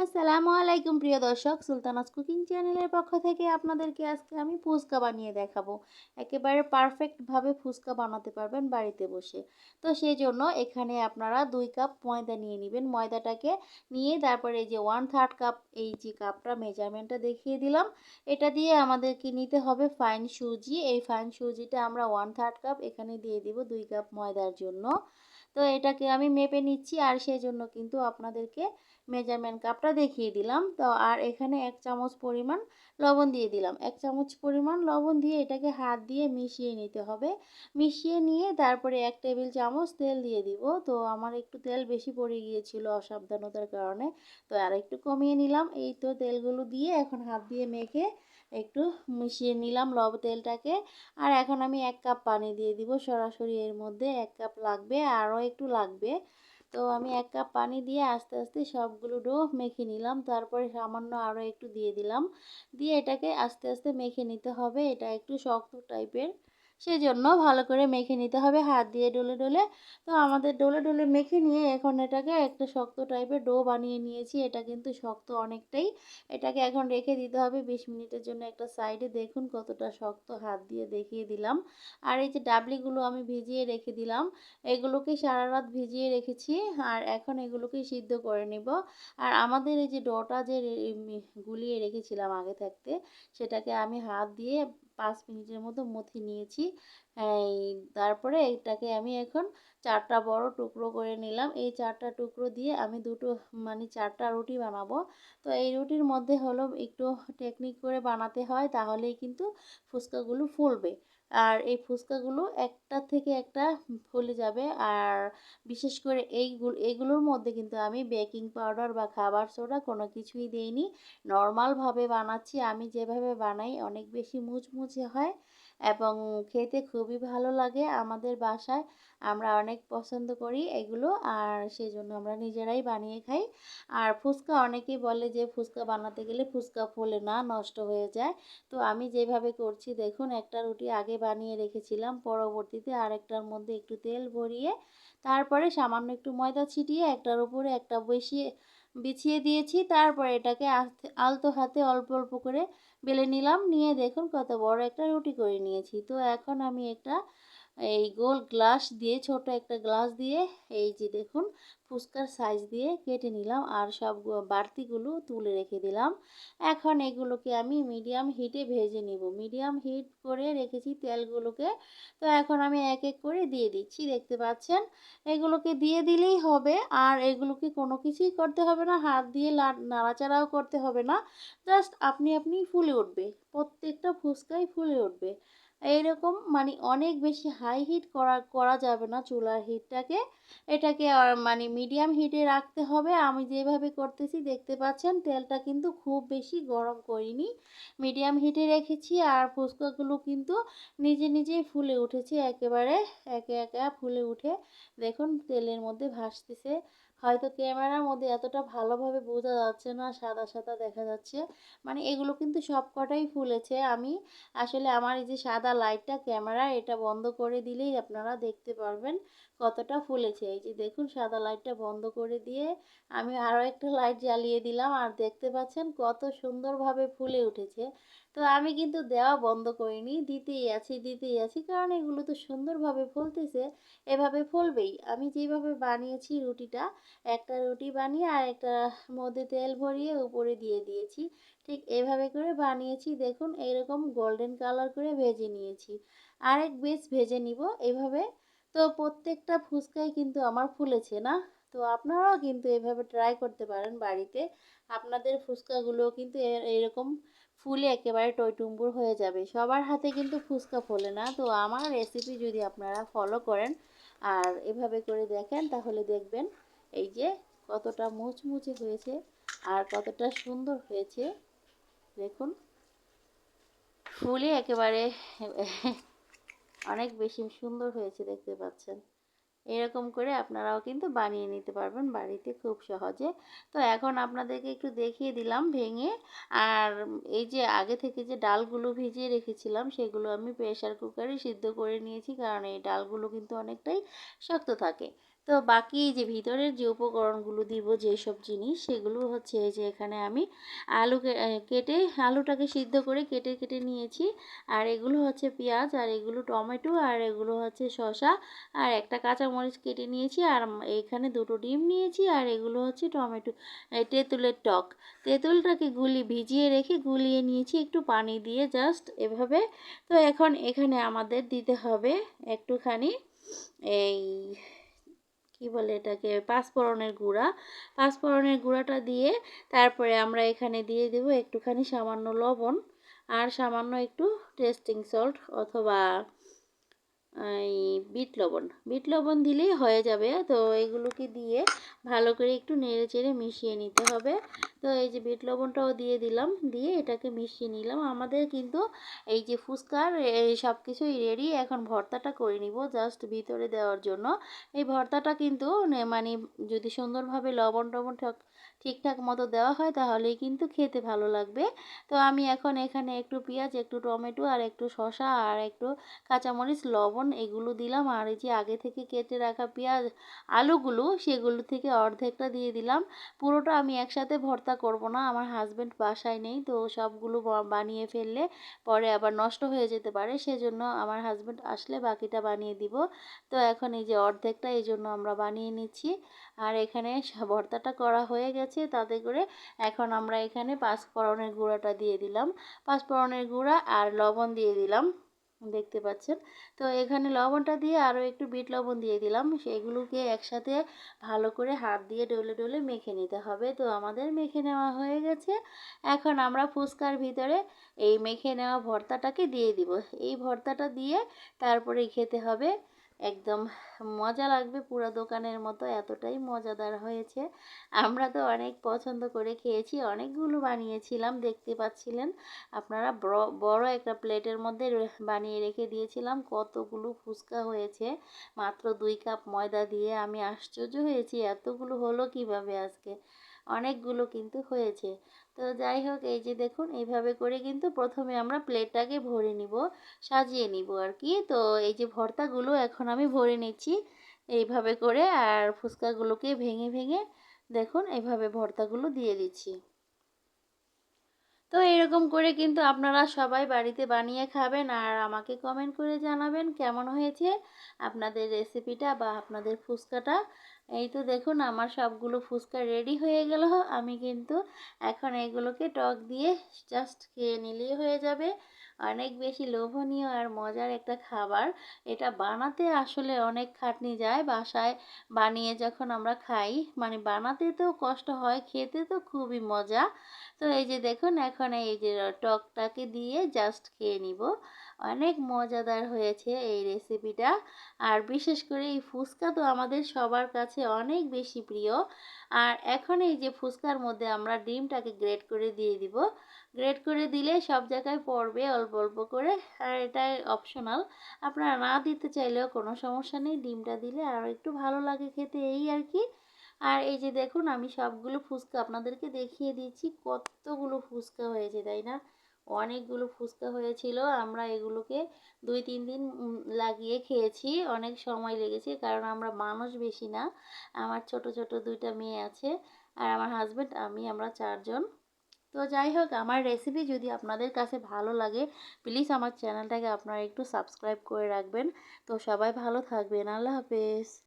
আসসালামু আলাইকুম প্রিয় দর্শক, সুলতানাস কুকিং চ্যানেলের পক্ষ থেকে আপনাদেরকে আজকে আমি ফুচকা বানিয়ে দেখাবো। একেবারে পারফেক্টভাবে ফুচকা বানাতে পারবেন বাড়িতে বসে। তো সেই জন্য এখানে আপনারা 2 কাপ ময়দা নিয়ে নেবেন। ময়দাটাকে নিয়ে তারপরে এই যে 1/3 কাপ, এই যে কাপটা মেজারমেন্টটা দেখিয়ে দিলাম, এটা দিয়ে আমাদেরকে নিতে হবে ফাইন সুজি। এই ফাইন সুজিটা আমরা 1/3 কাপ এখানে দিয়ে দিব 2 কাপ ময়দার জন্য। তো এটাকে আমি মেপে নিচ্ছি, আর সেই জন্য কিন্তু আপনাদেরকে মেজারমেন্ট কাপটা দেখিয়ে দিলাম। তো আর এখানে 1 চামচ পরিমাণ লবণ দিয়ে দিলাম। 1 চামচ পরিমাণ লবণ দিয়ে এটাকে হাত দিয়ে মিশিয়ে নিতে হবে। মিশিয়ে নিয়ে তারপরে 1 টেবিল চামচ তেল দিয়ে দিব। তো আমার একটু তেল বেশি পড়ে গিয়েছিল অসাবধানতার কারণে, তো আর একটু কমিয়ে নিলাম। এই তো তেলগুলো দিয়ে এখন হাত দিয়ে মেখে একটু মিশিয়ে নিলাম তেলটাকে। আর এখন আমি 1 কাপ পানি দিয়ে দিব সরাসরি এর মধ্যে। 1 কাপ লাগবে, আরও একটু লাগবে। তো আমি 1 কাপ পানি দিয়ে আস্তে আস্তে সবগুলো ডো মেখে নিলাম। তারপরে সামান্য আরও একটু দিয়ে দিলাম। দিয়ে এটাকে আস্তে আস্তে মেখে নিতে হবে। এটা একটু শক্ত টাইপের, সেজন্য ভালো করে মেখে নিতে হবে হাত দিয়ে ডলে ডলে। তো আমাদের ডলে ডলে মেখে নিয়ে এখন এটাকে একটা শক্ত টাইপের ডো বানিয়ে নিয়েছি। এটা কিন্তু শক্ত অনেকটাই। এটাকে এখন রেখে দিতে হবে 20 মিনিটের জন্য একটা সাইডে। দেখুন কতটা শক্ত, হাত দিয়ে দেখিয়ে দিলাম। আর এই যে ডাবলিগুলো আমি ভিজিয়ে রেখে দিলাম, এগুলোকে সারা রাত ভিজিয়ে রেখেছি। আর এখন এগুলোকে সিদ্ধ করে নিব। আর আমাদের এই যে ডোটা যে গুলিয়ে রেখেছিলাম আগে থাকতে, সেটাকে আমি হাত দিয়ে 5 মিনিটের মতো মথে নিয়েছি। এই তারপরে এটাকে আমি এখন 4টা বড় টুকরো করে নিলাম। এই 4টা টুকরো দিয়ে আমি দুটো, মানে 4টা রুটি বানাবো। তো এই রুটির মধ্যে হলো একটু টেকনিক করে বানাতে হয়, তাহলেই কিন্তু ফুচকাগুলো ফুলবে। আর এই ফুচকাগুলো একটা থেকে একটা ফুলে যাবে। আর বিশেষ করে এইগুলোর মধ্যে কিন্তু আমি বেকিং পাউডার বা খাবার সোডা কোনো কিছুই দেইনি। নর্মালভাবে বানাচ্ছি। আমি যেভাবে বানাই অনেক বেশি মুচমুচে হয় এবং খেতে খুবই ভালো লাগে। আমাদের বাসায় আমরা অনেক পছন্দ করি এগুলো, আর সেই জন্য আমরা নিজেরাই বানিয়ে খাই। আর ফুচকা অনেকেই বলে যে ফুচকা বানাতে গেলে ফুচকা ফোলে না, নষ্ট হয়ে যায়। তো আমি যেভাবে করছি দেখুন, একটা রুটি আগে বানিয়ে রেখেছিলাম, পরবর্তীতে আরেকটার মধ্যে একটু তেল ভরিয়ে তারপরে সামান্য একটু ময়দা ছিটিয়ে একটার উপরে একটা বিছিয়ে দিয়েছি। তারপরে এটাকে আলতো হাতে অল্প অল্প করে বেলে নিলাম। নিয়ে দেখুন কত বড় একটা রুটি করে নিয়েছি। তো এখন আমি একটা এই গোল গ্লাস দিয়ে, ছোট একটা গ্লাস দিয়ে, এই যে দেখুন ফুচকার সাইজ দিয়ে কেটে নিলাম। আর সব বাড়তিগুলো তুলে রেখে দিলাম। এখন এগুলোকে আমি মিডিয়াম হিটে ভেজে নিব। মিডিয়াম হিট করে রেখেছি তেলগুলোকে। তো এখন আমি এক এক করে দিয়ে দিচ্ছি, দেখতে পাচ্ছেন। এগুলোকে দিয়ে দিলেই হবে। আর এগুলোকে কোনো কিছুই করতে হবে না, হাত দিয়ে নাড়াচাড়াও করতে হবে না। জাস্ট আপনি আপনি ফুলে উঠবে, প্রত্যেকটা ফুচকাই ফুলে উঠবে এইরকম। মানে অনেক বেশি হাই হিট করা যাবে না চুলার হিটটাকে। এটাকে মানে মিডিয়াম হিটে রাখতে হবে। আমি যেভাবে করতেছি দেখতে পাচ্ছেন, তেলটা কিন্তু খুব বেশি গরম করিনি, মিডিয়াম হিটে রেখেছি। আর ফুচকাগুলো কিন্তু নিজে নিজেই ফুলে উঠেছে, একেবারে একে একে ফুলে উঠে দেখুন তেলের মধ্যে ভাসতেছে। হয়তো ক্যামেরার মধ্যে এতটা ভালোভাবে বোঝা যাচ্ছে না, সাদা সাদা দেখা যাচ্ছে। মানে এগুলো কিন্তু সব কটাই ফুলেছে। আমি আসলে আমার এই যে সাদা লাইটটা ক্যামেরা, এটা বন্ধ করে দিলেই আপনারা দেখতে পারবেন কতটা ফুলেছে। এই যে দেখুন সাদা লাইটটা বন্ধ করে দিয়ে আমি আরও একটা লাইট জ্বালিয়ে দিলাম, আর দেখতে পাচ্ছেন কত সুন্দরভাবে ফুলে উঠেছে। তো আমি কিন্তু দেওয়া বন্ধ করিনি, দিতেই আছি, কারণ এগুলো তো সুন্দরভাবে ফুলতেছে, এভাবে ফুলবেই। আমি যেভাবে বানিয়েছি রুটিটা, একটা রুটি বানিয়ে আর একটা মধ্যে তেল ভরিয়ে উপরে দিয়ে দিয়েছি, ঠিক এভাবে করে বানিয়েছি। দেখুন এইরকম গোল্ডেন কালার করে ভেজে নিয়েছি। আরেক বেশ ভেজে নিব এভাবে। তো প্রত্যেকটা ফুচকাই কিন্তু আমার ফুলেছে না। তো আপনারাও কিন্তু এভাবে ট্রাই করতে পারেন বাড়িতে। আপনাদের ফুচকাগুলোও কিন্তু এরকম ফুলে একেবারে টইটুম্বুর হয়ে যাবে। সবার হাতে কিন্তু ফুচকা ফোলে না। তো আমার রেসিপি যদি আপনারা ফলো করেন আর এভাবে করে দেখেন, তাহলে দেখবেন এই যে কতটা মুচমুচে হয়েছে আর কতটা সুন্দর হয়েছে। দেখুন ফুলে একেবারে অনেক বেশি সুন্দর হয়েছে, দেখতে পাচ্ছেন। এরকম করে আপনারাও কিন্তু বানিয়ে নিতে পারবেন বাড়িতে খুব সহজে। তো এখন আপনাদেরকে একটু দেখিয়ে দিলাম ভেঙে। আর এই যে আগে থেকে যে ডালগুলো ভিজিয়ে রেখেছিলাম, সেগুলো আমি প্রেসার কুকারে সিদ্ধ করে নিয়েছি, কারণ এই ডালগুলো কিন্তু অনেকটাই শক্ত থাকে। তো বাকি যে ভিতরের যে উপকরণগুলো দিব যেসব জিনিস সেগুলো হচ্ছে এই যে এখানে আমি আলু কেটে আলুটাকে সিদ্ধ করে কেটে কেটে নিয়েছি। আর এগুলো হচ্ছে পেঁয়াজ, আর এগুলো টমেটো, আর এগুলো হচ্ছে শসা, আর একটা কাঁচামরিচ কেটে নিয়েছি, আর এখানে দুটো ডিম নিয়েছি, আর এগুলো হচ্ছে টমেটো তেঁতুলের টক। তেঁতুলটাকে ভিজিয়ে রেখে গুলিয়ে নিয়েছি একটু পানি দিয়ে জাস্ট এভাবে। তো এখন এখানে আমাদের দিতে হবে একটুখানি এই কি বলে এটাকে পাঁচফোড়নের গুঁড়া। পাঁচফোড়নের গুঁড়াটা দিয়ে তারপরে আমরা এখানে দিয়ে দেব একটুখানি সামান্য লবণ আর সামান্য একটু টেস্টিং সল্ট অথবা এই বিট লবণ দিলেই হয়ে যাবে। তো এগুলোকে দিয়ে ভালো করে একটু নেড়ে চেড়ে মিশিয়ে নিতে হবে। তো এই যে বিট লবণটাও দিয়ে দিলাম, দিয়ে এটাকে মিশিয়ে নিলাম। আমাদের কিন্তু এই যে ফুচকার এই সব কিছুই রেডি। এখন ভর্তাটা করে নিব জাস্ট ভিতরে দেওয়ার জন্য। এই ভর্তাটা কিন্তু মানে যদি সুন্দরভাবে লবণ টবণ ঠিকঠাক মতো দেওয়া হয় তাহলেই কিন্তু খেতে ভালো লাগবে। তো আমি এখন এখানে একটু পেঁয়াজ, একটু টমেটো, আর একটু শসা, আর একটু কাঁচামরিচ, লবণ এগুলো দিলাম। আর এই যে আগে থেকে কেটে রাখা পেঁয়াজ আলুগুলো সেগুলো থেকে অর্ধেকটা দিয়ে দিলাম। পুরোটা আমি একসাথে ভর্তা করব না, আমার হাজব্যান্ড বাসায় নেই, তো সবগুলো বানিয়ে ফেললে পরে আবার নষ্ট হয়ে যেতে পারে, সেজন্য আমার হাজব্যান্ড আসলে বাকিটা বানিয়ে দিব। তো এখন এই যে অর্ধেকটা এই জন্য আমরা বানিয়ে নিচ্ছি। আর এখানে ভর্তাটা করা হয়ে গেছে, তাতে করে এখন আমরা এখানে পাঁচফোড়নের গুঁড়াটা দিয়ে দিলাম। পাঁচফোড়নের গুঁড়া আর লবণ দিয়ে দিলাম, দেখতে পাচ্ছেন। তো এখানে লবণটা দিয়ে আরও একটু বিট লবণ দিয়ে দিলাম। সেগুলোকে একসাথে ভালো করে হাত দিয়ে ডলে ডলে মেখে নিতে হবে। তো আমাদের মেখে নেওয়া হয়ে গেছে। এখন আমরা ফুচকার ভিতরে এই মেখে নেওয়া ভর্তাটাকে দিয়ে দিব। এই ভর্তাটা দিয়ে তারপরে খেতে হবে। একদম মজা লাগবে, পুরো দোকানের মতো, এতটাই মজাদার হয়েছে। আমরা তো অনেক পছন্দ করে খেয়েছি, অনেকগুলো বানিয়েছিলাম, দেখতে পাচ্ছিলেন আপনারা। বড় একটা প্লেটের মধ্যে বানিয়ে রেখে দিয়েছিলাম। কতগুলো ফুচকা হয়েছে মাত্র 2 কাপ ময়দা দিয়ে। আমি আশ্চর্য হয়েছি এতগুলো হলো কিভাবে আজকে। অনেকগুলো কিন্তু হয়েছে। তো যাই হোক, এই যে দেখুন এইভাবে করে কিন্তু প্রথমে আমরা প্লেটটাকে ভরে নিব, সাজিয়ে নিব আর কি। তো এই যে ভর্তাগুলো এখন আমি ভরে নিচ্ছি এইভাবে করে, আর ফুচকাগুলোকে ভেঙে ভেঙে দেখুন এইভাবে ভর্তাগুলো দিয়ে দিচ্ছি। তো এরকম করে কিন্তু আপনারা সবাই বাড়িতে বানিয়ে খাবেন, আর আমাকে কমেন্ট করে জানাবেন কেমন হয়েছে আপনাদের রেসিপিটা বা আপনাদের ফুচকাটা। এই তো দেখুন আমার সবগুলো ফুচকা রেডি হয়ে গেল। আমি কিন্তু এখন এগুলোকে টক দিয়ে জাস্ট খেয়ে নিলেই হয়ে যাবে। অনেক বেশি লোভনীয় আর মজার একটা খাবার। এটা বানাতে আসলে অনেক খাটনি যায়, বাসায় বানিয়ে যখন আমরা খাই মানে বানাতে তো কষ্ট হয়, খেতে তো খুবই মজা। তো এই যে দেখুন এখন এই যে টকটাকে দিয়ে জাস্ট খেয়ে নিব। অনেক মজাদার হয়েছে এই রেসিপিটা। আর বিশেষ করে এই ফুচকা তো আমাদের সবার কাছে অনেক বেশি প্রিয়। আর এখন এই যে ফুচকার মধ্যে আমরা ডিমটাকে গ্রেট করে দিয়ে দিব। গ্রেট করে দিলে সব জায়গায় পড়বে অল্প অল্প করে। আর এটা অপশনাল, আপনারা না দিতে চাইলেও কোনো সমস্যা নেই, ডিমটা দিলে আরও একটু ভালো লাগে খেতে, এই আর কি। আর এই যে দেখুন আমি সবগুলো ফুচকা আপনাদেরকে দেখিয়ে দিচ্ছি। কতগুলো ফুচকা হয়েছে তাই না? অনেকগুলো ফুচকা হয়েছিল। আমরা এগুলোকে 2-3 দিন লাগিয়ে খেয়েছি। অনেক সময় লেগেছে কারণ আমরা মানুষ বেশি না। আমার ছোট ছোট 2টা মেয়ে আছে, আর আমার হাজব্যান্ড, আমরা 4 জন। তো যাই হোক, আমার রেসিপি যদি আপনাদের কাছে ভালো লাগে প্লিজ আমার চ্যানেলটাকে আপনারা একটু সাবস্ক্রাইব করে রাখবেন। তো সবাই ভালো থাকবেন। আল্লাহ হাফেজ।